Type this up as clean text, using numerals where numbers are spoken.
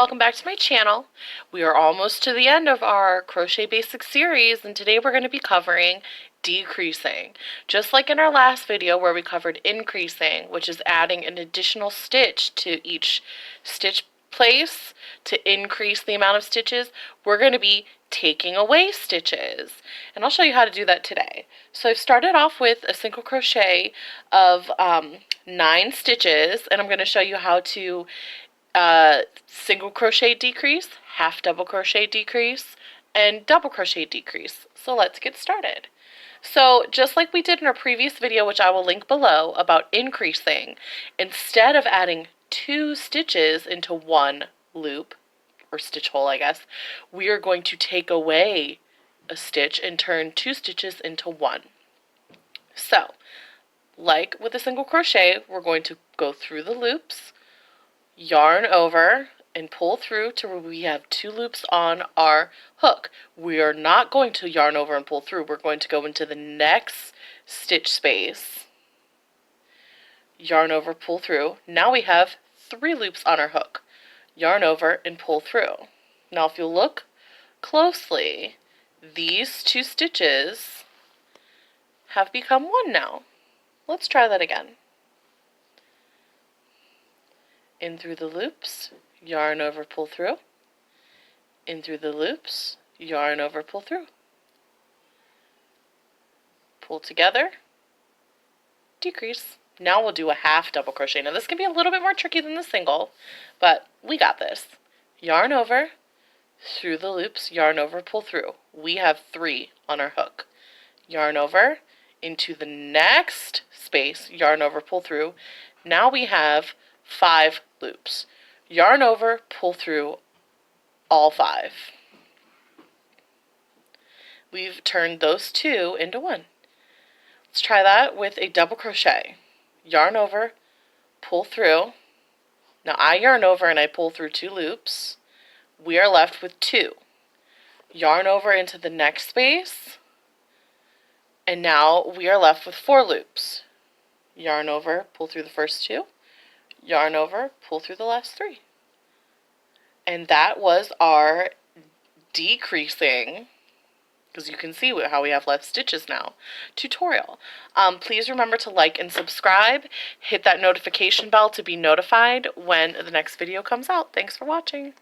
welcome back to my channel. We are almost to the end of our Crochet Basics series, and today we're going to be covering decreasing. Just like in our last video where we covered increasing, which is adding an additional stitch to each stitch place to increase the amount of stitches, we're going to be taking away stitches. And I'll show you how to do that today. So I've started off with a single crochet of 9 stitches, and I'm going to show you how to single crochet decrease, half double crochet decrease, and double crochet decrease. So let's get started. So just like we did in our previous video, which I will link below, about increasing, instead of adding 2 stitches into one loop, or stitch hole I guess, we are going to take away a stitch and turn 2 stitches into 1. So, like with a single crochet, we're going to go through the loops, yarn over, and pull through to where we have 2 loops on our hook. We are not going to yarn over and pull through. We're going to go into the next stitch space, yarn over, pull through. Now we have 3 loops on our hook. Yarn over and pull through. Now if you look closely, these 2 stitches have become 1 now. Let's try that again. In through the loops, yarn over, pull through. In through the loops, yarn over, pull through. Pull together, decrease. Now we'll do a half double crochet. Now this can be a little bit more tricky than the single, but we got this. Yarn over, through the loops, yarn over, pull through. We have 3 on our hook. Yarn over, into the next space, yarn over, pull through. Now we have 5 loops. Yarn over, pull through all 5. We've turned those 2 into 1. Let's try that with a double crochet. Yarn over, pull through. Now I yarn over and I pull through 2 loops. We are left with 2. Yarn over into the next space, and now we are left with 4 loops. Yarn over, pull through the first 2. Yarn over, pull through the last 3. And that was our decreasing, because you can see how we have less stitches now, tutorial. Please remember to like and subscribe. Hit that notification bell to be notified when the next video comes out. Thanks for watching.